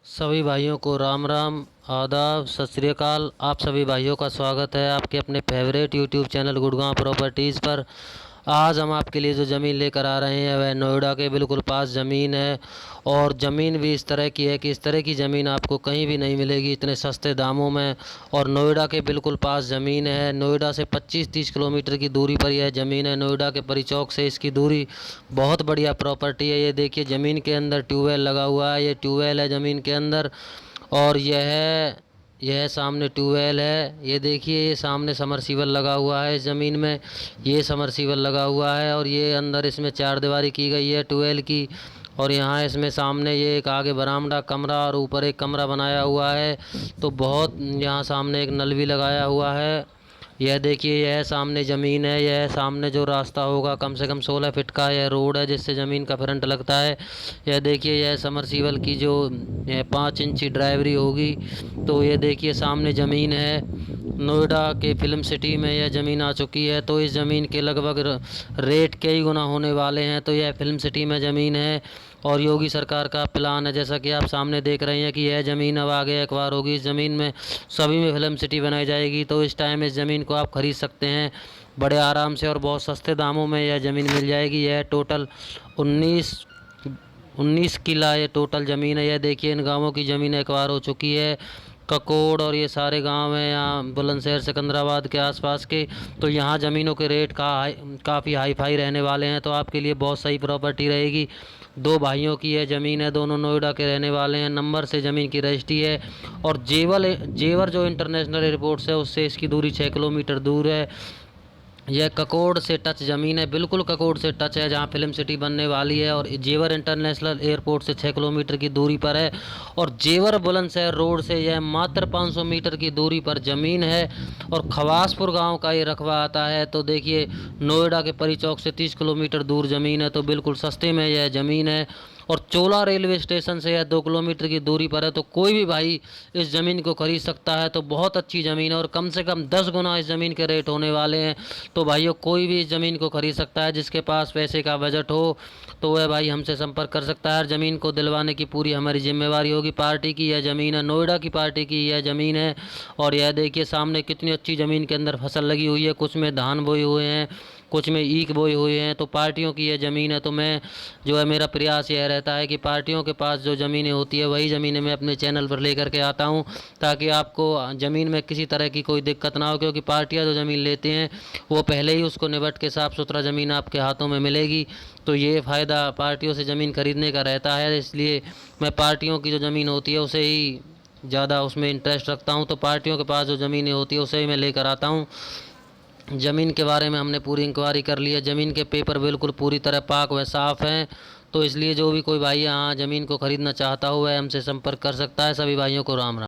सभी भाइयों को राम राम, आदाब, सत श्री अकाल। आप सभी भाइयों का स्वागत है आपके अपने favourite YouTube channel Gurgaon properties पर। आज हम आपके लिए जो ज़मीन लेकर आ रहे हैं वह नोएडा के बिल्कुल पास ज़मीन है। और ज़मीन भी इस तरह की है कि इस तरह की ज़मीन आपको कहीं भी नहीं मिलेगी इतने सस्ते दामों में। और नोएडा के बिल्कुल पास ज़मीन है। नोएडा से 25-30 किलोमीटर की दूरी पर यह ज़मीन है। नोएडा के परी चौक से इसकी दूरी बहुत बढ़िया प्रॉपर्टी है। ये देखिए ज़मीन के अंदर ट्यूबवेल लगा हुआ है। ये ट्यूबवेल है ज़मीन के अंदर। और यह सामने ट्यूबवेल है। ये देखिए ये सामने समरसीबल लगा हुआ है इस ज़मीन में। ये समरसीबल लगा हुआ है और ये अंदर इसमें चार दीवारी की गई है ट्यूबवेल की। और यहाँ इसमें सामने ये एक आगे बरामदा कमरा और ऊपर एक कमरा बनाया हुआ है। तो बहुत यहाँ सामने एक नल भी लगाया हुआ है। यह देखिए यह सामने ज़मीन है। यह सामने जो रास्ता होगा कम से कम 16 फीट का यह रोड है जिससे ज़मीन का फ्रंट लगता है। यह देखिए यह समरसीबल की जो 5 इंची ड्राइवरी होगी। तो ये देखिए सामने ज़मीन है। नोएडा के फिल्म सिटी में यह ज़मीन आ चुकी है। तो इस ज़मीन के लगभग रेट कई गुना होने वाले हैं। तो यह फिल्म सिटी में ज़मीन है और योगी सरकार का प्लान है, जैसा कि आप सामने देख रहे हैं कि यह ज़मीन अब आगे एक्वायर होगी। इस ज़मीन में सभी में फिल्म सिटी बनाई जाएगी। तो इस टाइम इस ज़मीन को आप खरीद सकते हैं बड़े आराम से और बहुत सस्ते दामों में यह ज़मीन मिल जाएगी। यह टोटल 19 किला ये टोटल ज़मीन है। यह देखिए इन गाँवों की ज़मीन एक्वायर हो चुकी है। ककोड़ और ये सारे गांव हैं यहाँ बुलंदशहर सिकंदराबाद के आसपास के। तो यहाँ ज़मीनों के रेट काफ़ी हाई फाई रहने वाले हैं। तो आपके लिए बहुत सही प्रॉपर्टी रहेगी। दो भाइयों की यह ज़मीन है, दोनों नोएडा के रहने वाले हैं। नंबर से ज़मीन की रजिस्ट्री है। और जेवर जो इंटरनेशनल एयरपोर्ट से उससे इसकी दूरी 6 किलोमीटर दूर है। यह ककोड़ से टच ज़मीन है, बिल्कुल ककोड़ से टच है जहाँ फिल्म सिटी बनने वाली है। और जेवर इंटरनेशनल एयरपोर्ट से 6 किलोमीटर की दूरी पर है। और जेवर बुलंदशहर रोड से यह मात्र 500 मीटर की दूरी पर ज़मीन है। और खवासपुर गांव का ये रकबा आता है। तो देखिए नोएडा के परी चौक से 30 किलोमीटर दूर ज़मीन है। तो बिल्कुल सस्ते में यह ज़मीन है। और चोला रेलवे स्टेशन से यह 2 किलोमीटर की दूरी पर है। तो कोई भी भाई इस ज़मीन को खरीद सकता है। तो बहुत अच्छी ज़मीन है और कम से कम 10 गुना इस ज़मीन के रेट होने वाले हैं। तो भाइयों कोई भी इस ज़मीन को खरीद सकता है जिसके पास पैसे का बजट हो। तो वह भाई हमसे संपर्क कर सकता है। ज़मीन को दिलवाने की पूरी हमारी जिम्मेवारी होगी। पार्टी की यह ज़मीन है, नोएडा की पार्टी की यह ज़मीन है। और यह देखिए सामने कितनी अच्छी ज़मीन के अंदर फसल लगी हुई है। कुछ में धान बोए हुए हैं, कुछ में ईख बोए हुए हैं। तो पार्टियों की यह ज़मीन है। तो मैं जो है मेरा प्रयास यह रहता है कि पार्टियों के पास जो ज़मीनें होती है वही ज़मीनें मैं अपने चैनल पर लेकर के आता हूँ, ताकि आपको ज़मीन में किसी तरह की कोई दिक्कत ना हो। क्योंकि पार्टियाँ जो ज़मीन लेते हैं वो पहले ही उसको निबट के साफ़ सुथरा ज़मीन आपके हाथों में मिलेगी। तो ये फ़ायदा पार्टियों से ज़मीन खरीदने का रहता है। इसलिए मैं पार्टियों की जो ज़मीन होती है उसे ही ज़्यादा उसमें इंटरेस्ट रखता हूँ। तो पार्टियों के पास जो ज़मीनें होती है उसे ही मैं लेकर आता हूँ। ज़मीन के बारे में हमने पूरी इंक्वायरी कर ली है। ज़मीन के पेपर बिल्कुल पूरी तरह पाक व साफ़ हैं। तो इसलिए जो भी कोई भाई यहाँ ज़मीन को ख़रीदना चाहता हो वह हमसे संपर्क कर सकता है। सभी भाइयों को राम राम।